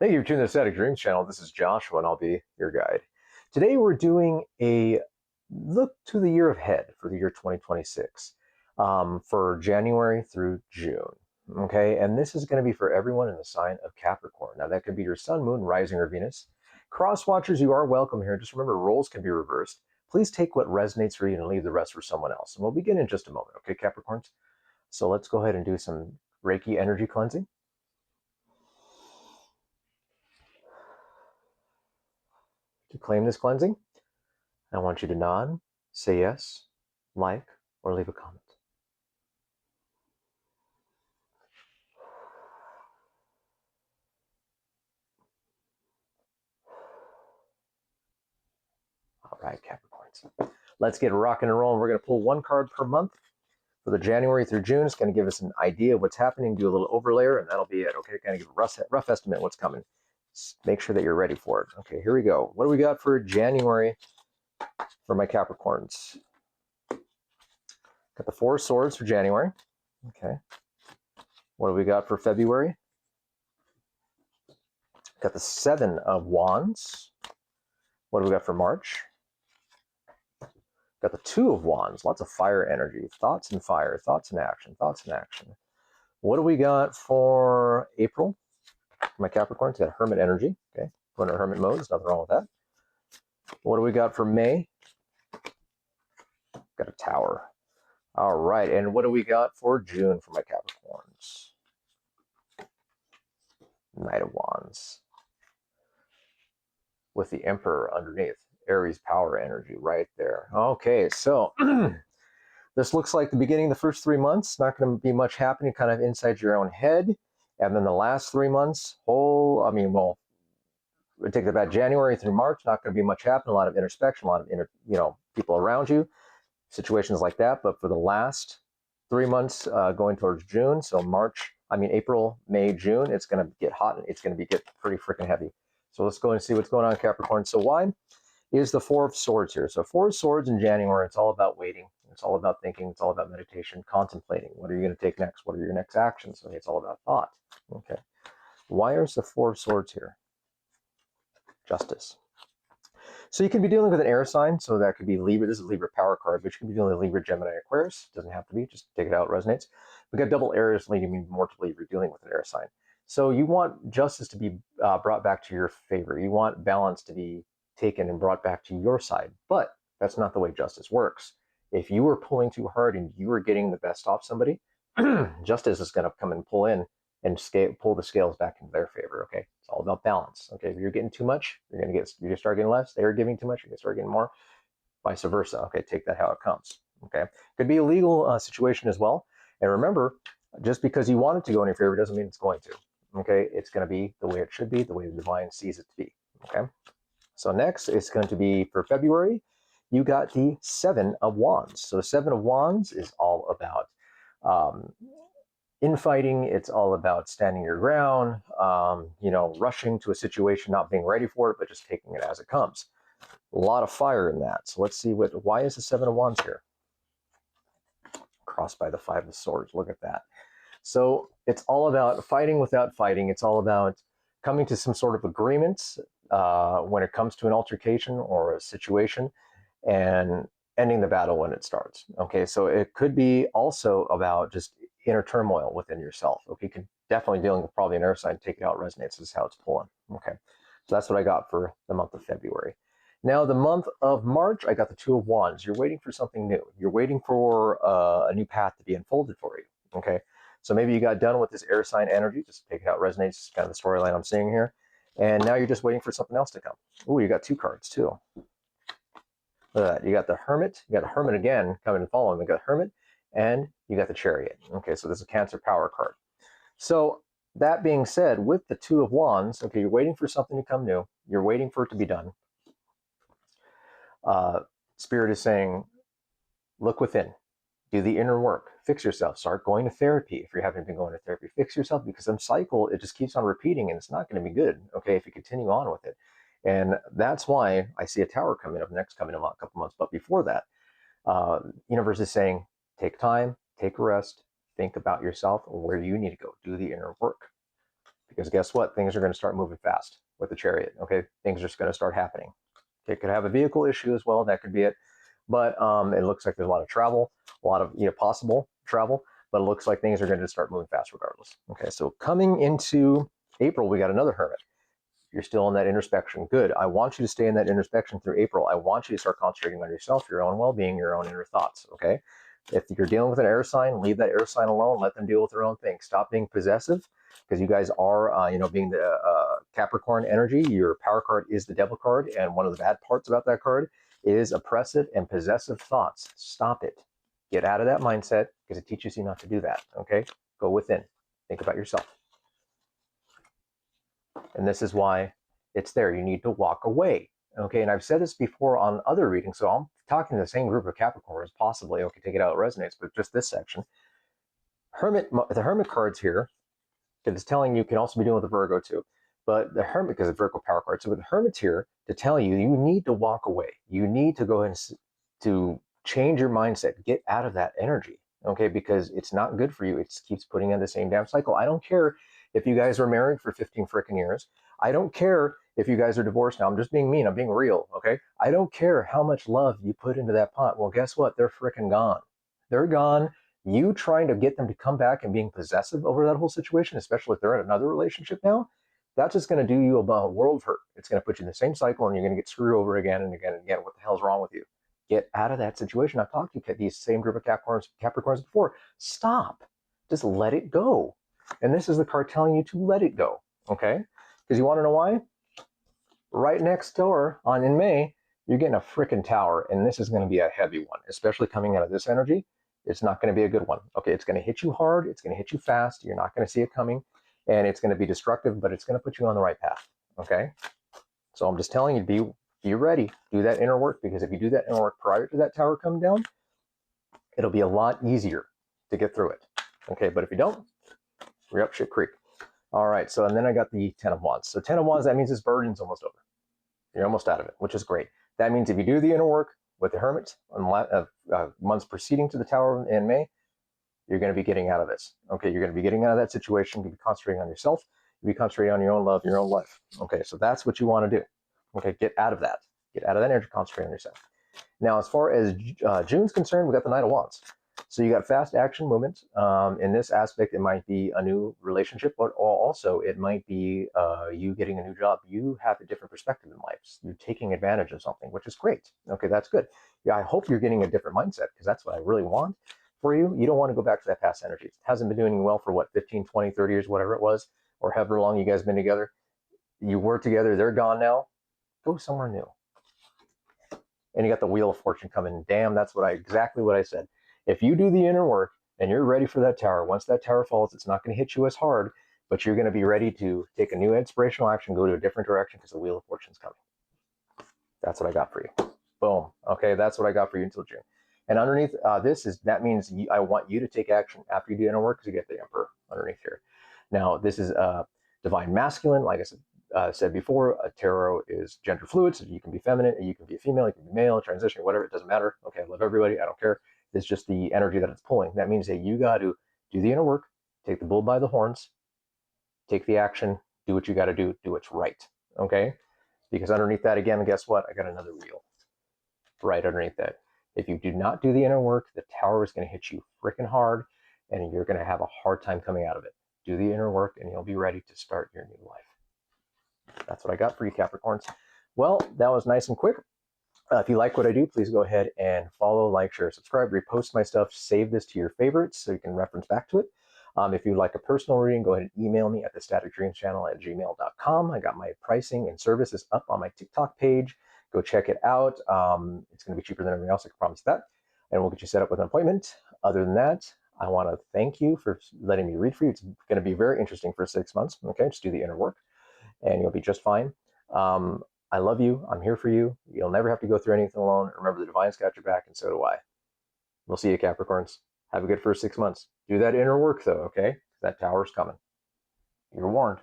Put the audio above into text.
Thank you for tuning to the Static Dreams channel. This is Joshua, and I'll be your guide. Today, we're doing a look to the year ahead for the year 2026 for January through June. Okay, and this is going to be for everyone in the sign of Capricorn. Now, that could be your Sun, Moon, Rising, or Venus. Cross watchers, you are welcome here. Just remember, roles can be reversed. Please take what resonates for you and leave the rest for someone else. And we'll begin in just a moment, okay, Capricorns? So let's go ahead and do some Reiki energy cleansing. To claim this cleansing, I want you to nod, say yes, like, or leave a comment. All right, Capricorns. Let's get rocking and rolling. We're going to pull one card per month for the January through June. It's going to give us an idea of what's happening, do a little overlayer, and that'll be it. Okay, kind of give a rough estimate of what's coming. Just make sure that you're ready for it. Okay, here we go. What do we got for January for my Capricorns? Got the Four of Swords for January. Okay. What do we got for February? Got the Seven of Wands. What do we got for March? Got the Two of Wands, lots of fire energy, thoughts and fire, thoughts and action, thoughts and action. What do we got for April? My Capricorn's got Hermit energy. Okay, going to Hermit mode, there's nothing wrong with that. What do we got for May? Got a Tower. All right, and what do we got for June for my Capricorns? Knight of Wands. With the Emperor underneath. Aries power energy right there. Okay, so this looks like the beginning of the first 3 months. Not going to be much happening kind of inside your own head. And then the last 3 months, we take about January through March, not going to be much happening. A lot of introspection, a lot of people around you, situations like that. But for the last 3 months going towards June, so April, May, June, it's going to get hot and it's going to get pretty freaking heavy. So let's go and see what's going on, Capricorn. So why is the Four of Swords here? So Four of Swords in January, it's all about waiting. It's all about thinking. It's all about meditation, contemplating. What are you going to take next? What are your next actions? Okay, it's all about thought. Okay. Why is the Four of Swords here? Justice. So you can be dealing with an air sign. So that could be Libra. This is a Libra power card, but you can be dealing with Libra, Gemini, Aquarius. Doesn't have to be. Just take it out. It resonates. We got double areas leading me more to believe you're dealing with an air sign. So you want justice to be brought back to your favor. You want balance to be taken and brought back to your side. But that's not the way justice works. If you were pulling too hard and you were getting the best off somebody, justice is going to come and pull in and pull the scales back into their favor. Okay, it's all about balance. Okay, if you're getting too much, you're going to start getting less. They're giving too much, you're going to start getting more. Vice versa. Okay, take that how it comes. Okay, could be a legal situation as well. And remember, just because you want it to go in your favor doesn't mean it's going to. Okay, it's going to be the way it should be, the way the divine sees it to be. Okay, so next it's going to be for February. You got the Seven of Wands. So the Seven of Wands is all about infighting. It's all about standing your ground, rushing to a situation, not being ready for it, but just taking it as it comes. A lot of fire in that. So let's see why is the Seven of Wands here? Crossed by the Five of Swords. Look at that. So it's all about fighting without fighting. It's all about coming to some sort of agreements when it comes to an altercation or a situation, and ending the battle when it starts. Okay, so it could be also about just inner turmoil within yourself. Okay, you can definitely dealing with probably an air sign, take it out, resonates. This is how it's pulling. Okay, so that's what I got for the month of February. Now, the month of March, I got the Two of Wands. You're waiting for something new. You're waiting for a new path to be unfolded for you. Okay, so maybe you got done with this air sign energy, just take it out, resonates, kind of the storyline I'm seeing here. And now you're just waiting for something else to come. Ooh, you got two cards too. Look at that. You got the Hermit. You got the Hermit again coming and following. You got Hermit and you got the Chariot. Okay, so this is a Cancer power card. So that being said, with the Two of Wands, okay, you're waiting for something to come new. You're waiting for it to be done. Spirit is saying, look within. Do the inner work. Fix yourself. Start going to therapy if you haven't been going to therapy. Fix yourself, because some cycle, it just keeps on repeating and it's not going to be good, okay, if you continue on with it. And that's why I see a Tower coming up next, coming in a couple months. But before that, universe is saying, take time, take a rest, think about yourself and where you need to go. Do the inner work. because guess what? Things are going to start moving fast with the Chariot. Okay, things are just going to start happening. It could have a vehicle issue as well. That could be it. But it looks like there's a lot of travel, a lot of possible travel. But it looks like things are going to start moving fast regardless. Okay, so coming into April, we got another Hermit. You're still in that introspection. Good. I want you to stay in that introspection through April. I want you to start concentrating on yourself, your own well-being, your own inner thoughts. Okay. If you're dealing with an air sign, leave that air sign alone. Let them deal with their own thing. Stop being possessive, because you guys are, being the Capricorn energy. Your power card is the Devil card, and one of the bad parts about that card is oppressive and possessive thoughts. Stop it. Get out of that mindset, because it teaches you not to do that. Okay. Go within. Think about yourself. And this is why it's there. You need to walk away. Okay. And I've said this before on other readings. So I'm talking to the same group of Capricorns, possibly. Okay. Take it out. It resonates, but just this section. The Hermit cards here, it's telling you can also be dealing with the Virgo too. But the Hermit, because it's Virgo power card. So with the Hermit's here to tell you, you need to walk away. You need to go ahead and to change your mindset. Get out of that energy. Okay. Because it's not good for you. It keeps putting in the same damn cycle. I don't care if you guys were married for 15 frickin' years. I don't care if you guys are divorced now. I'm just being mean. I'm being real. Okay. I don't care how much love you put into that pot. Well, guess what? They're frickin' gone. They're gone. You trying to get them to come back and being possessive over that whole situation, especially if they're in another relationship now, that's just going to do you a world of hurt. It's going to put you in the same cycle, and you're going to get screwed over again and again and again. What the hell's wrong with you? Get out of that situation. I've talked to these same group of Capricorns before. Stop. Just let it go. And this is the card telling you to let it go. Okay? Because you want to know why? Right next door in May, you're getting a freaking tower, and this is going to be a heavy one, especially coming out of this energy. It's not going to be a good one. Okay, it's going to hit you hard. It's going to hit you fast. You're not going to see it coming, and it's going to be destructive, but it's going to put you on the right path. Okay, so I'm just telling you, be ready. Do that inner work, because if you do that inner work prior to that tower coming down, it'll be a lot easier to get through it. Okay, but if you don't, you're up shit creek. All right, so and then I got the 10 of Wands. So 10 of Wands, that means this burden's almost over. You're almost out of it, which is great. That means if you do the inner work with the Hermit months preceding to the Tower in May, you're going to be getting out of this. Okay, you're going to be getting out of that situation. You're going to be concentrating on yourself. You'll be concentrating on your own love, your own life. Okay, so that's what you want to do. Okay, get out of that. Get out of that energy, concentrate on yourself. Now, as far as June's concerned, we got the Knight of Wands. So you got fast action movement. In this aspect, it might be a new relationship, but also it might be you getting a new job. You have a different perspective in life. You're taking advantage of something, which is great. Okay, that's good. Yeah, I hope you're getting a different mindset, because that's what I really want for you. You don't want to go back to that past energy. It hasn't been doing well for what, 15, 20, 30 years, whatever it was, or however long you guys been together. You were together, they're gone now. Go somewhere new. And you got the Wheel of Fortune coming. Damn, that's exactly what I said. If you do the inner work and you're ready for that tower, once that tower falls, it's not going to hit you as hard, but you're going to be ready to take a new inspirational action, go to a different direction, because the Wheel of Fortune's coming. That's what I got for you. Boom. Okay, that's what I got for you until June. And underneath that means I want you to take action after you do inner work, because you get the Emperor underneath here. Now, this is divine masculine. Like I said before, a tarot is gender fluid, so you can be feminine, you can be a female, you can be male, transition, whatever, it doesn't matter. Okay, I love everybody, I don't care. It's just the energy that it's pulling. That means that you got to do the inner work, take the bull by the horns, take the action, do what you got to do what's right. Okay? Because underneath that, again, guess what? I got another wheel right underneath that. If you do not do the inner work, the tower is going to hit you freaking hard, and you're going to have a hard time coming out of it. Do the inner work, and you'll be ready to start your new life. That's what I got for you, Capricorns. Well, that was nice and quick. If you like what I do, please go ahead and follow, like, share, subscribe, repost my stuff, save this to your favorites so you can reference back to it. If you'd like a personal reading, go ahead and email me at thestaticdreamschannel@gmail.com. I got my pricing and services up on my TikTok page. Go check it out. It's going to be cheaper than everything else, I can promise that. And we'll get you set up with an appointment. Other than that, I want to thank you for letting me read for you. It's going to be very interesting for 6 months. Okay, just do the inner work, and you'll be just fine. I love you. I'm here for you. You'll never have to go through anything alone. Remember, the divine's got your back, and so do I. We'll see you, Capricorns. Have a good first 6 months. Do that inner work, though, okay? That tower's coming. You're warned.